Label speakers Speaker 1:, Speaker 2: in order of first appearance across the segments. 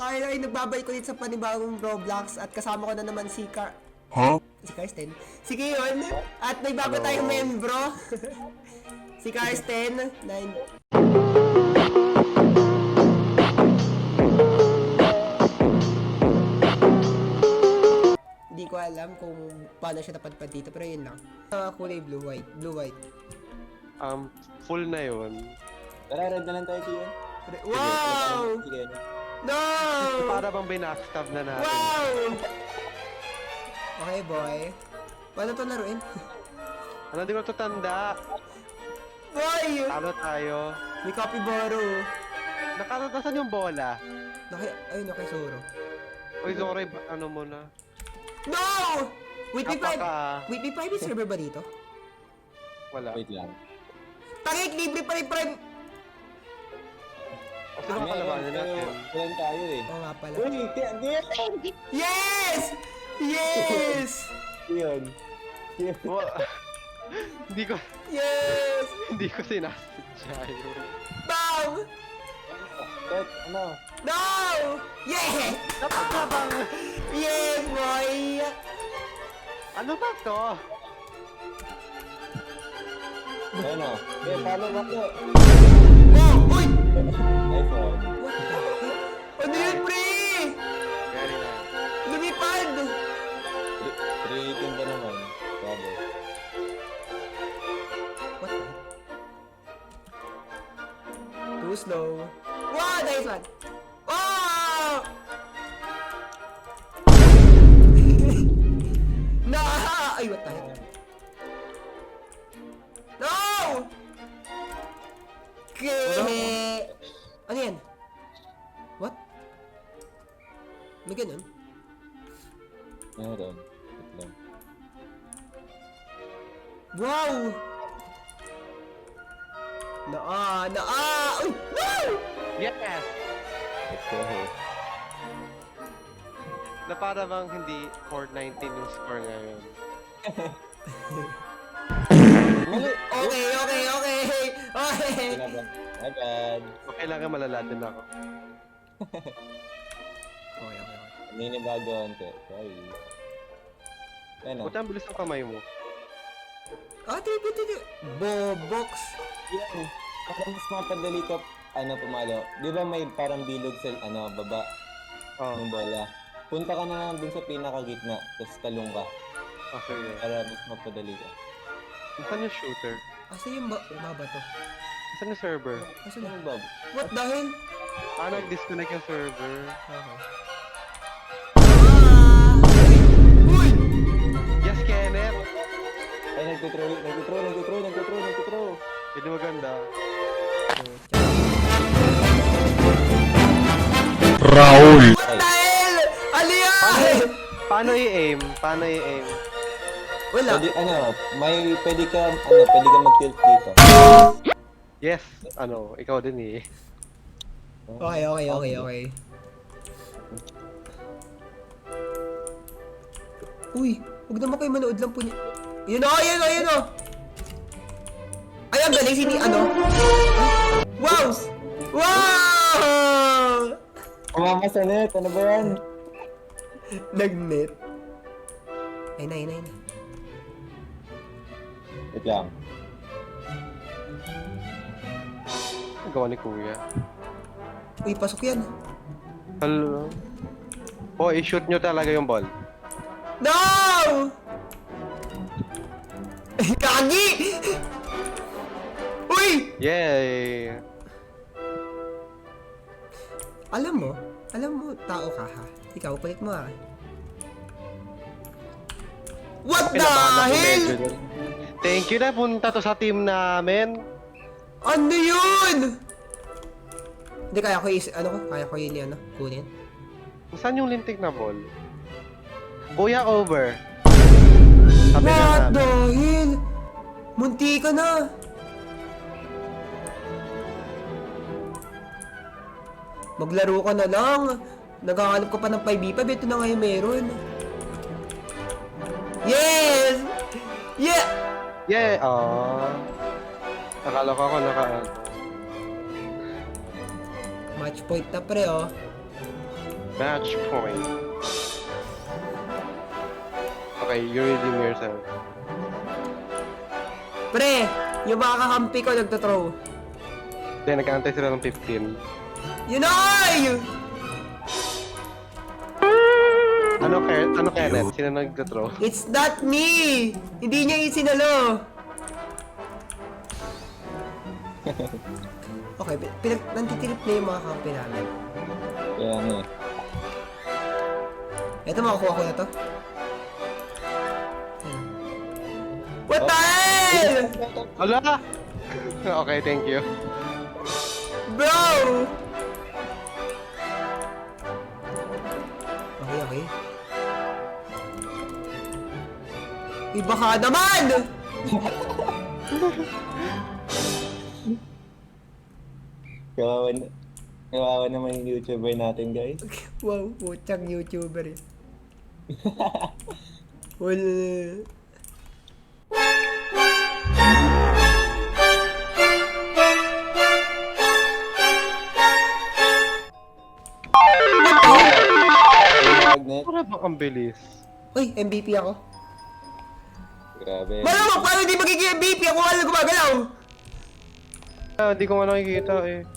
Speaker 1: Tayo ay nagbabalik ulit sa panibagong Roblox at kasama ko na naman si si Karsten. Si Kiyon. At may bago tayong membro. Si Karsten. Hindi ko alam kung paano siya napadpad dito pero yun lang. Kulay blue-white. Blue-white.
Speaker 2: Full na yun.
Speaker 3: Tara, red na lang tayo, Kiyon.
Speaker 1: Wow!
Speaker 3: Sige.
Speaker 1: No!
Speaker 2: Para bang binackstab na natin.
Speaker 1: Wow! Okay, boy. Paano to laruin?
Speaker 2: Ano, di ko ito tanda.
Speaker 1: Boy!
Speaker 2: Talo tayo.
Speaker 1: May capybara.
Speaker 2: Nakatatasan yung bola.
Speaker 1: Ayun, Soro.
Speaker 2: Uy, sorry, ano mo na?
Speaker 1: No! Wait, may
Speaker 2: Kapaka.
Speaker 1: Wait, may private server ba dito?
Speaker 2: Wala.
Speaker 3: Wait lang.
Speaker 1: Tangik, libre pa rin prime.
Speaker 2: O sino makalabanan natin?
Speaker 3: Walang tayo eh.
Speaker 1: Oo nga pala.
Speaker 3: Uy, Kiyon!
Speaker 1: Yes! Yes!
Speaker 3: Kiyon.
Speaker 2: Hindi ko,
Speaker 1: Yes!
Speaker 2: hindi ko sinasadya yun.
Speaker 1: Bang!
Speaker 3: Ted, ano?
Speaker 1: No! Yes!
Speaker 2: Dapat na bang,
Speaker 1: Yes, boy!
Speaker 2: ano ba to?
Speaker 3: Ano? Eh, paano ba ito?
Speaker 1: Oh! Uy!
Speaker 3: iPhone.
Speaker 1: What the heck? Ano yun, pre?
Speaker 2: Very nice.
Speaker 1: Lumipad!
Speaker 3: 318 ba naman? Bravo.
Speaker 1: What the heck? Too slow. Wow, nice one! Oh! No! Ay, what the heck? No! Okay. Ano yan? What? May ganun?
Speaker 3: Meron. Wait lang.
Speaker 1: Wow! Uy! No!
Speaker 2: Yes!
Speaker 3: Let's go.
Speaker 2: Na para bang hindi 419 yung score ngayon.
Speaker 3: Mali!
Speaker 1: Okay. Okay.
Speaker 3: Sinabi. Agad.
Speaker 2: Okay lang nga malalatin ako.
Speaker 1: Okay.
Speaker 3: Ninibago onte. Sorry. Ano?
Speaker 2: Buti ang bilis ng kamay mo.
Speaker 1: Tito. Bobox.
Speaker 3: Yan. Kapag mas mapadali ka, pumalo. Di ba may parang bilog sa, baba
Speaker 2: Oh,
Speaker 3: ng bola? Punta ka na lang dun sa pinakagitna, tapos talong ka.
Speaker 2: okay.
Speaker 3: Para mas mapadali ka.
Speaker 2: Saan yung shooter?
Speaker 1: Asa yung baba to?
Speaker 2: Saan yung server?
Speaker 1: Asa
Speaker 3: Ano
Speaker 1: na?
Speaker 3: ba?
Speaker 1: What the hell?
Speaker 2: Nag-disconnect yung server.
Speaker 1: Okay. Uy!
Speaker 2: Yes, Kenneth!
Speaker 3: Ay, nagtutrow.
Speaker 2: Hindi maganda.
Speaker 1: What the hell? Ano yan?
Speaker 2: Paano i-aim?
Speaker 1: Wala.
Speaker 3: Pwede ka mag-tilt dito.
Speaker 2: Yes! Ikaw din eh.
Speaker 1: Okay. Uy, huwag naman kayo manood lang po niya. Yun o! Ay, ang galing Wow! Wow!
Speaker 3: Mamasalit, ano ba yan?
Speaker 1: Nag-net. Ay na.
Speaker 3: Wait lang.
Speaker 2: Ang gawa ni Kuya.
Speaker 1: Uy, pasok yan.
Speaker 2: Hello? Oh, i-shoot nyo talaga yung ball.
Speaker 1: No! Kagi! Uy!
Speaker 2: Yay!
Speaker 1: Alam mo, tao ka ha. Ikaw, palit mo ha. What the
Speaker 2: Pinabahan ako
Speaker 1: hell?
Speaker 2: medyo dun. Thank you na punta to sa team namin.
Speaker 1: Ano yun? Hindi, kaya ko yun kunin.
Speaker 2: Saan yung lintik na ball? Kuya, over. Sabi nga
Speaker 1: What
Speaker 2: namin.
Speaker 1: the hell? Munti ka na. Maglaro ka na lang. Naghahanap ka pa ng 5v5. Ito na ngayon meron. Yes! Yeah!
Speaker 2: Yeah! Akala ko ako
Speaker 1: Match point na pre, oh.
Speaker 2: Match point. Okay, you redeem yourself.
Speaker 1: Pre, yung mga kakampi ko nagtothrow.
Speaker 2: Then, nag-aantay sila ng 15.
Speaker 1: Yunoy!
Speaker 2: Ano Kenneth? Sino nag-throw?
Speaker 1: It's not me! Hindi niya isinalo. Okay, nantitilip na yung mga kampi namin.
Speaker 3: Kaya nga eh.
Speaker 1: Ito, makakuha ko na to. What the hell?
Speaker 2: Ala! Okay, thank you.
Speaker 1: Bro! Okay. Iba ka naman!
Speaker 3: Kawawa naman yung YouTuber natin, guys.
Speaker 1: Wow, putang YouTuber eh. Well,
Speaker 3: Magnet.
Speaker 2: Para bang ang bilis?
Speaker 1: uy, MVP ako.
Speaker 3: Grabe.
Speaker 1: Malamang, paano di magiging MVP? Ako wala gumagalaw.
Speaker 2: Hindi ko nga nakikita eh.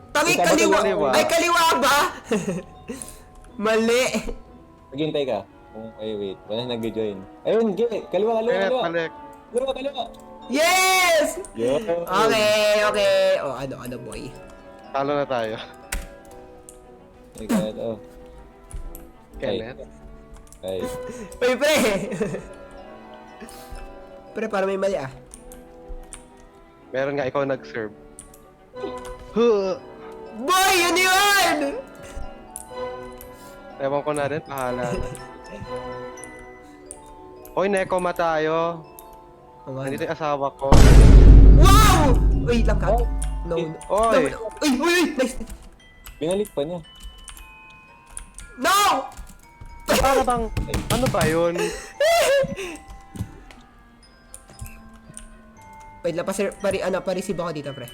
Speaker 1: Tangi
Speaker 3: Ikaw ba
Speaker 1: kaliwa.
Speaker 3: kaliwa?
Speaker 1: Ay, kaliwa ba? Mali.
Speaker 3: Maghintay ka. Ay, wait. Wala nag-join. Ayun, kaliwa.
Speaker 2: Kenneth, balik.
Speaker 3: Kaliwa.
Speaker 1: Yes!
Speaker 3: Yo.
Speaker 1: Okay. O, ano, boy?
Speaker 2: Talo na tayo.
Speaker 3: My God, oh.
Speaker 2: Kenneth.
Speaker 3: Ay.
Speaker 1: Uy, pre! Pre, para may mali ah.
Speaker 2: Meron nga ikaw nag-serve. Huh!
Speaker 1: Boy, yun yun!
Speaker 2: Ewan ko na rin, pahala na. Hoy, Nekoma tayo. Nandito yung asawa ko.
Speaker 1: Wow! Uy, lang ka. No.
Speaker 2: Oy!
Speaker 1: Uy, nice.
Speaker 3: Binalik pa niya.
Speaker 1: No!
Speaker 2: Para bang, ano ba yun?
Speaker 1: Wait lang, pa-receive ako dito, pre.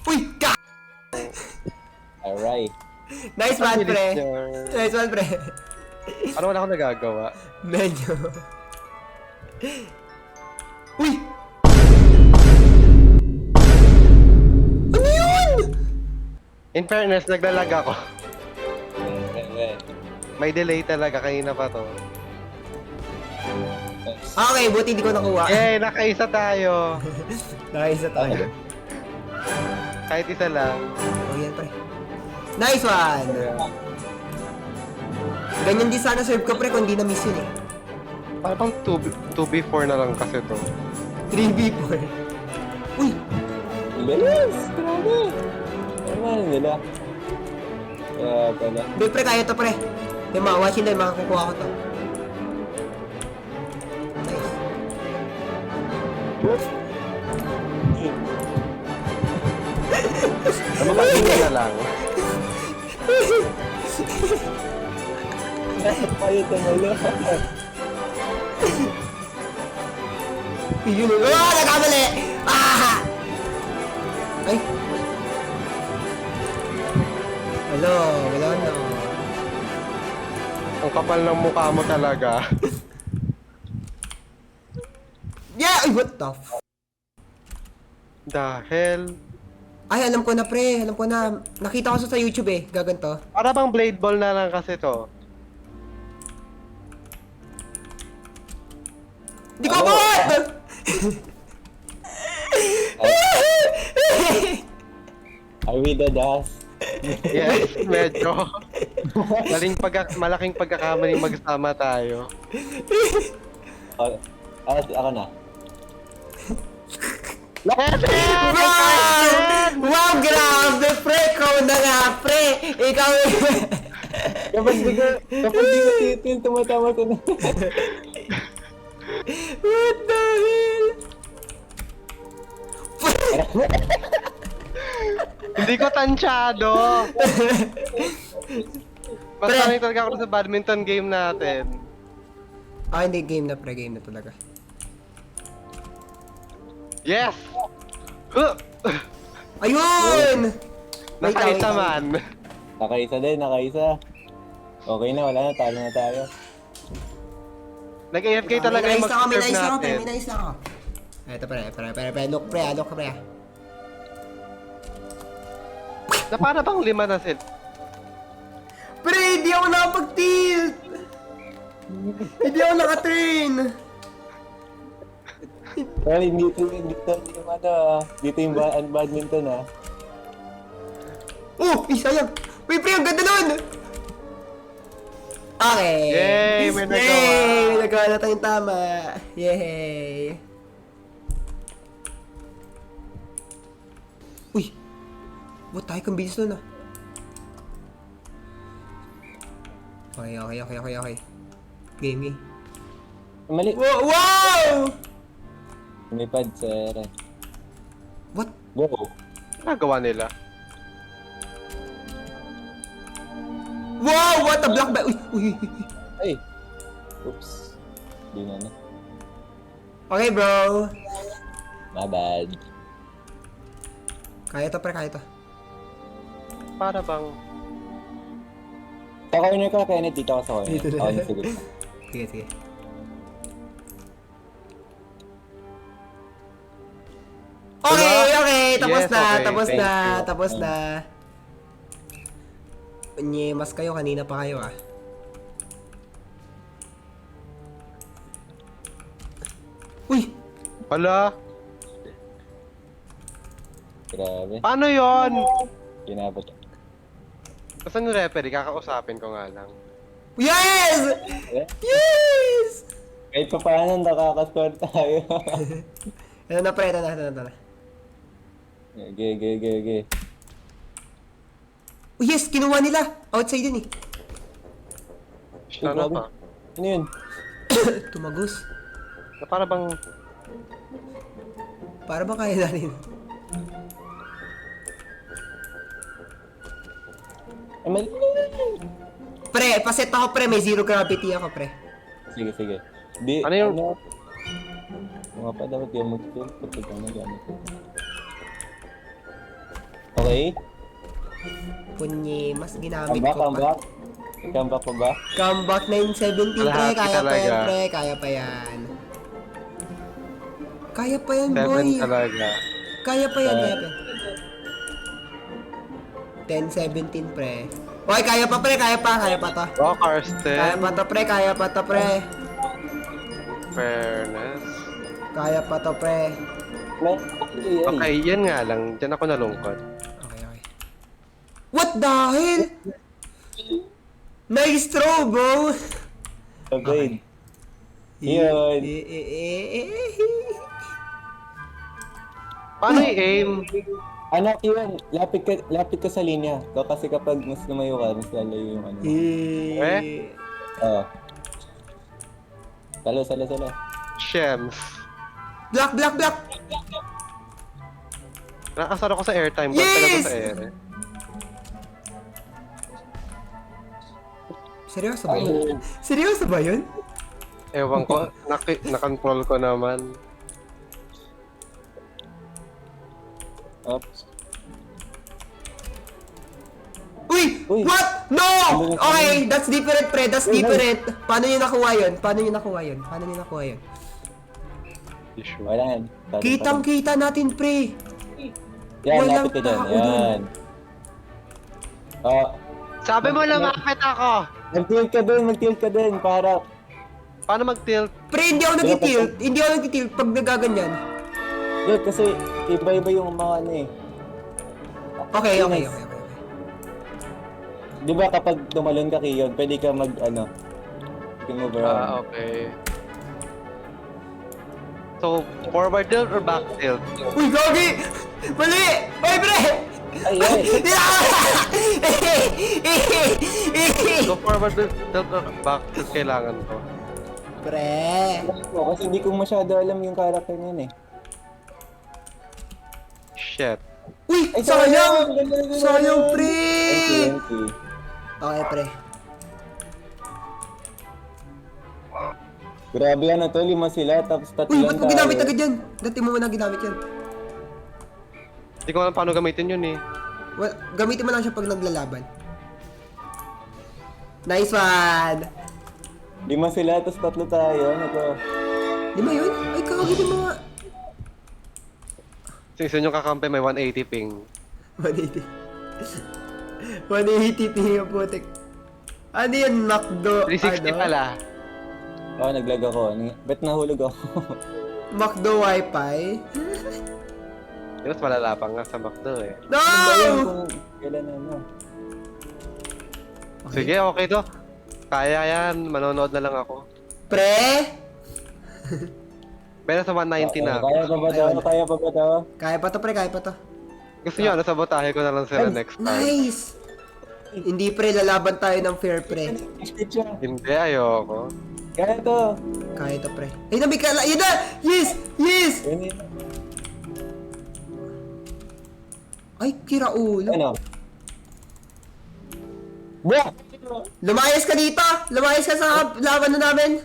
Speaker 1: Uy, ka!
Speaker 3: Alright.
Speaker 1: Nice one,
Speaker 2: Ang bilis
Speaker 1: pre.
Speaker 2: niya.
Speaker 1: Nice one, pre.
Speaker 2: Ano wala akong nagagawa?
Speaker 1: Medyo. Uy! Ano yun?
Speaker 2: In fairness, naglalag ako.
Speaker 3: Right.
Speaker 2: May delay talaga, kanina pa to.
Speaker 1: Okay, buti hindi ko nakuha.
Speaker 2: Eh, nakaisa tayo.
Speaker 1: Nakaisa tayo.
Speaker 2: Kahit isa lang.
Speaker 1: Oh, yan, pre. Nice one! Ganyan din sana serve ko, pre, kung di na-miss yun eh.
Speaker 2: Para bang 2v4 na lang kasi to.
Speaker 1: 3v4. Uy!
Speaker 3: Bilis! Grabe! Ano nila? Kaya pala.
Speaker 1: Hindi, pre, kaya to, pre. Yung mga watching din, makakukuha ko to. Nice.
Speaker 2: Mapapagin na lang.
Speaker 3: Kayo tumalo.
Speaker 1: Yun yun. Oh, nagkamali! Ah! Ay! Hello, wala na.
Speaker 2: Ang kapal ng mukha mo talaga.
Speaker 1: Yeah! Ay, what the f...
Speaker 2: The hell?
Speaker 1: Ay, alam ko na, pre. Alam ko na. Nakita ko sa YouTube eh. Gaganto.
Speaker 2: Para bang blade ball na lang kasi to.
Speaker 1: Di ko abot!
Speaker 3: Are we the dust?
Speaker 2: Yes, medyo. Malaking pagkakamaling magsama tayo.
Speaker 3: Ako na.
Speaker 1: Wow! Wow, grabe, pre! Ikaw na nga, pre! Ikaw...
Speaker 3: Kapag di ko titin, tumatama ko na.
Speaker 1: What the hell?
Speaker 2: Hindi ko tansyado. Mas sanay talaga ako sa badminton game natin.
Speaker 1: Ah, hindi. Game na, pre. Game na talaga.
Speaker 2: Yes! Huh!
Speaker 1: Ayun! Wait lang, wait
Speaker 2: Nakaisa
Speaker 1: lang.
Speaker 2: man.
Speaker 3: Nakaisa din, nakaisa. Okay na, wala na, talo na tayo.
Speaker 2: Nag-AFK talaga
Speaker 1: May
Speaker 2: yung
Speaker 1: nice lang ako, may
Speaker 2: mag-serve
Speaker 1: nice lang ako, pre,
Speaker 2: natin.
Speaker 1: may nice lang ako. Eto pre, look pre.
Speaker 2: Na para bang 5 na sila?
Speaker 1: Pre, hindi ako nakapag-tilt! Hindi ako naka-train!
Speaker 3: Well, dito yung ano, dito yung badminton ah.
Speaker 1: Oh! Sayang! Uy, pre, ang ganda nun! Okay!
Speaker 2: Yay, may nagawa.
Speaker 1: Yay! May nagawa na tayong tama! Yay! Uy! What tayo kang bilis nun ah? Okay. Game.
Speaker 3: Mali.
Speaker 1: Wow!
Speaker 3: Lumipad, sir.
Speaker 1: What?
Speaker 3: Wow.
Speaker 2: Nagawa nila.
Speaker 1: Wow! What a block by... Uy!
Speaker 3: Ay. Oops. Di na na.
Speaker 1: Okay, bro.
Speaker 3: My bad.
Speaker 1: Kaya to, pre, kaya to.
Speaker 2: Para bang...
Speaker 3: Sa corner ka, Kenneth, dito ako sa corner.
Speaker 1: Dito na.
Speaker 3: Ako na siguro.
Speaker 1: Sige. Okay. Tapos
Speaker 2: Yes,
Speaker 1: na,
Speaker 2: okay.
Speaker 1: tapos
Speaker 3: Thank
Speaker 1: na,
Speaker 3: you.
Speaker 1: tapos na. Mas kayo, kanina pa kayo ah. Uy!
Speaker 2: Hala,
Speaker 3: Grabe.
Speaker 2: paano yon?
Speaker 3: Ginabot.
Speaker 2: Saan yung referee? Kakausapin ko nga lang.
Speaker 1: Yes!
Speaker 3: Eh?
Speaker 1: Yes!
Speaker 3: Kahit pa paano, nakaka-score tayo.
Speaker 1: Ito na pre, ito na.
Speaker 3: Okay.
Speaker 1: Oh yes, kinuha nila. Outside yun eh.
Speaker 2: Sana pa.
Speaker 3: Ano yun?
Speaker 1: Tumagos.
Speaker 2: Na para bang...
Speaker 1: Para ba kaya natin?
Speaker 3: Ay, mali.
Speaker 1: Pre, paset ako pre, may zero gravity ako pre.
Speaker 3: Sige. Di,
Speaker 2: Ano yung-
Speaker 3: Mga pa dapat yung mag-skill kapag ano gamit ko. Okay.
Speaker 1: Punye, mas ginamit ko pa.
Speaker 3: Comeback pa ba?
Speaker 1: Comeback 917 pre,
Speaker 2: Lahat
Speaker 1: kaya pa
Speaker 2: talaga.
Speaker 1: yan pre, kaya pa yan. Kaya pa yan
Speaker 2: 7
Speaker 1: boy.
Speaker 2: talaga.
Speaker 1: Kaya pa yan. 10-17 pre. Oy, kaya pa pre, kaya pa to.
Speaker 2: Oh, Karsten.
Speaker 1: Kaya pa to pre.
Speaker 2: Fairness.
Speaker 1: Kaya pa to pre.
Speaker 2: Okay, yan nga lang. Diyan ako nalungkot.
Speaker 1: Okay. What the hell? Nice throw, bro.
Speaker 3: Okay. Yun.
Speaker 2: Paano i-aim?
Speaker 3: Anak yun, lapit ka sa linya. Kasi kapag mas lumayo ka, mas lalayo yung ano. Oo. Salo.
Speaker 2: Shems.
Speaker 1: Block.
Speaker 2: Nakasar ako sa airtime. Ba't
Speaker 1: Yes!
Speaker 2: talaga sa air?
Speaker 1: Seryoso ba yun?
Speaker 2: Ewan ko. Nakontrol ko naman.
Speaker 3: Oops.
Speaker 1: Uy!
Speaker 3: Uy!
Speaker 1: What? No! Okay, that's different, pre. That's different. Paano nyo nakuha yun?
Speaker 2: Issue.
Speaker 3: Wala yan.
Speaker 1: Kitang-kita natin, pre.
Speaker 3: Yan,
Speaker 1: walang
Speaker 3: lapit ka dyan.
Speaker 1: tao dun.
Speaker 3: Yan. Oh,
Speaker 2: Sabi mo lumapit ako!
Speaker 3: mag-tilt ka dun para...
Speaker 2: Paano mag-tilt?
Speaker 1: Pre, hindi ako nag-tilt pag nagaganyan.
Speaker 3: Yun, kasi iba-iba yung mga ano eh.
Speaker 1: Okay.
Speaker 3: Di ba kapag tumalon ka Kiyon, pwede ka mag move around.
Speaker 2: Okay. So, forward tilt or back tilt?
Speaker 1: Uy, gagi! Mali! Uy, pre!
Speaker 3: Ay!
Speaker 2: So, forward tilt or back tilt kailangan ko.
Speaker 1: Pre!
Speaker 3: Kasi hindi ko masyado alam yung character niyan eh.
Speaker 2: Shit.
Speaker 1: Uy!
Speaker 3: Ay,
Speaker 1: Sayang!
Speaker 3: ganda.
Speaker 1: Sayang, pre!
Speaker 3: Thank you.
Speaker 1: Okay, pre.
Speaker 3: Grabe yan to, 5 sila, tapos 3
Speaker 1: Uy,
Speaker 3: lang
Speaker 1: ba't mo ginamit agad yan? Dati mo na ginamit yan.
Speaker 2: Hindi ko alam paano gamitin yun eh.
Speaker 1: Well, gamitin mo lang siya pag naglalaban. Nice one!
Speaker 3: 5 sila, tapos 3 tayo. Ano to?
Speaker 1: Di ba yun? Ay, kakagitin mo nga.
Speaker 2: Sa isa yung kakampi may 180 ping.
Speaker 1: 180. 180 pinga putik. Ano yun, McDo?
Speaker 2: 360
Speaker 1: ano?
Speaker 2: pala.
Speaker 3: Oo, naglag ako. Ba't nahulog ako?
Speaker 1: McDo Wi-Fi?
Speaker 2: Mas malala pa nga sa McDo eh.
Speaker 1: No!
Speaker 3: Ano ba yun kung kailan ano?
Speaker 2: Sige, okay to. Kaya yan, manonood na lang ako.
Speaker 1: Pre?
Speaker 2: Pero sa 190 na ako.
Speaker 3: Kaya pa ba daw? Kaya pa ba daw?
Speaker 1: Kaya pa to, pre, kaya pa to.
Speaker 2: Gusto nyo, nasabotahe ko na lang sila next time.
Speaker 1: Nice! Hindi, pre, lalaban tayo ng fair, pre.
Speaker 3: Skip siya.
Speaker 2: Hindi, ayoko.
Speaker 3: Kaya to.
Speaker 1: Kaya to, pre. Ay, nabi ka, yun na! Yes! Yes!
Speaker 3: Yun yun.
Speaker 1: Ay, kiraulo.
Speaker 3: Ano? Bro!
Speaker 1: Lumayas ka dito! Lumayas ka sa laban na namin!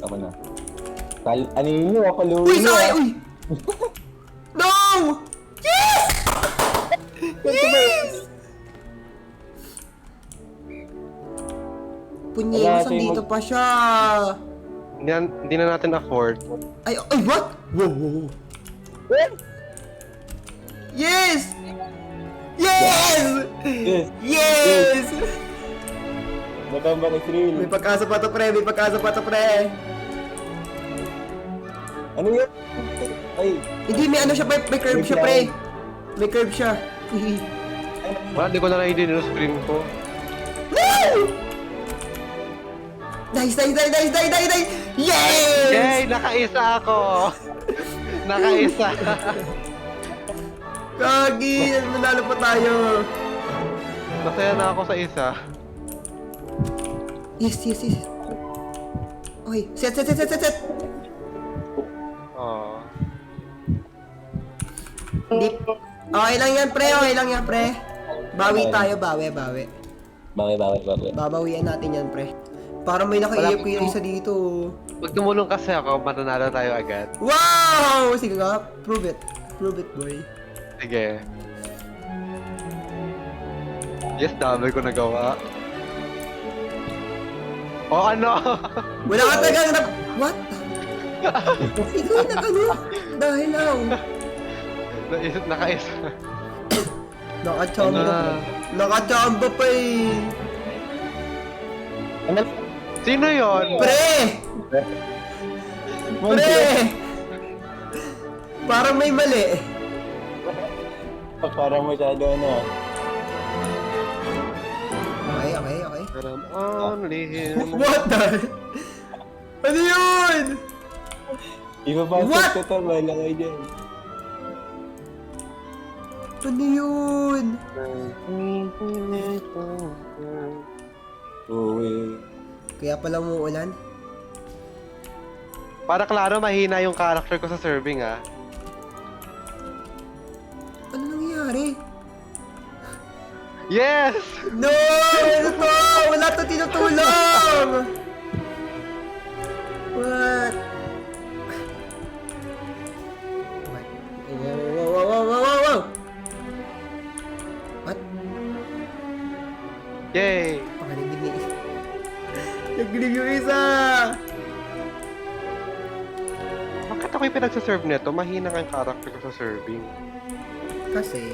Speaker 3: Ako na. Ano yun nyo? Paluin
Speaker 1: Uy,
Speaker 3: nyo.
Speaker 1: sorry! Uy! No! Yes! Yes! Punyeros,
Speaker 3: Wala,
Speaker 1: andito pa siya.
Speaker 2: Hindi na natin afford.
Speaker 1: Ay, what? Wow, wow, wow. Yes! Yes!
Speaker 3: Yes.
Speaker 1: Yes!
Speaker 3: Matamba na thrill.
Speaker 1: May pagkasa pa to, pre. May pagkasa pa to, pre.
Speaker 3: Ano yun? Ay.
Speaker 1: Hindi, may ano siya, may curve siya, pre. May curve siya.
Speaker 2: Wala, di ko na na-idea yung screen ko.
Speaker 1: No! Nice, nice, nice, nice, nice, nice, nice! Yes!
Speaker 2: Yay! Nakaisa ako! Nakaisa!
Speaker 1: Kagi! Manalo pa tayo!
Speaker 2: Masaya na ako sa isa.
Speaker 1: Yes, yes, yes. Okay, set, set, set, set, set, set!
Speaker 2: Oh.
Speaker 1: Hindi. Okay lang yan, pre. Okay lang yan, pre. Bawi tayo, bawi, bawi.
Speaker 3: Bawi.
Speaker 1: Babawian natin yan, pre. Parang may naka-EFK yung isa dito.
Speaker 2: Pag tumulong kasi ako, mananalo tayo agad.
Speaker 1: Wow! Sige nga, prove it. Prove it, boy.
Speaker 2: Sige. Yes, dami ko nagawa. O ano?
Speaker 1: Wala ka talagang What? Ikaw yung nag-ano? Dahil lang.
Speaker 2: Nakaisa.
Speaker 1: Nakachamba
Speaker 2: Ano?
Speaker 1: pa. Nakachamba pa eh.
Speaker 3: Ano?
Speaker 2: Sino yon?
Speaker 1: Pre! Pre! Parang may mali.
Speaker 3: Parang masyado ano.
Speaker 1: Okay, okay, okay.
Speaker 2: But I'm only him.
Speaker 1: What the? Ano yun?
Speaker 3: Ipapasok
Speaker 1: What?
Speaker 3: ko to, wala kayo dyan.
Speaker 1: Ano yun?
Speaker 3: Uwi.
Speaker 1: Kaya pala umuulan?
Speaker 2: Para klaro, mahina yung character ko sa serving ah.
Speaker 1: Ano nangyari?
Speaker 2: Yes!
Speaker 1: No! Ano to? Wala to tinutulong! What? What? Wow! What?
Speaker 2: Yay!
Speaker 1: Pakalilig ni isa. Naglig yung isa!
Speaker 2: Bakit ako yung pinagsaserve nito? Mahina nga yung character ko sa serving.
Speaker 1: Kasi...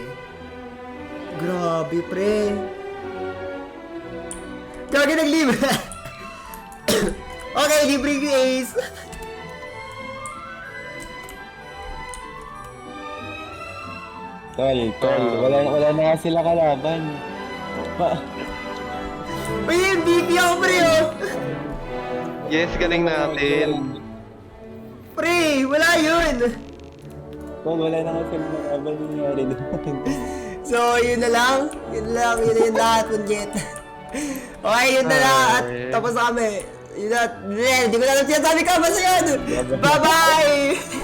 Speaker 1: Grabe, pre. Kagi nag-libre. Okay, libre yung ace.
Speaker 3: Tol. Wala na nga sila kalaban.
Speaker 1: Uy, MVP ako, pre, oh.
Speaker 2: Yes, galing natin.
Speaker 1: Pre, wala yun.
Speaker 3: Tol, wala na nga sila kalaban nangyari doon.
Speaker 1: So, yun na lang. Yun na yung lahat, Punjet. Okay, yun na lang. At tapos na kami. Yun na. Hindi ko na lang sinasabi ka. Basta yun. Bye-bye!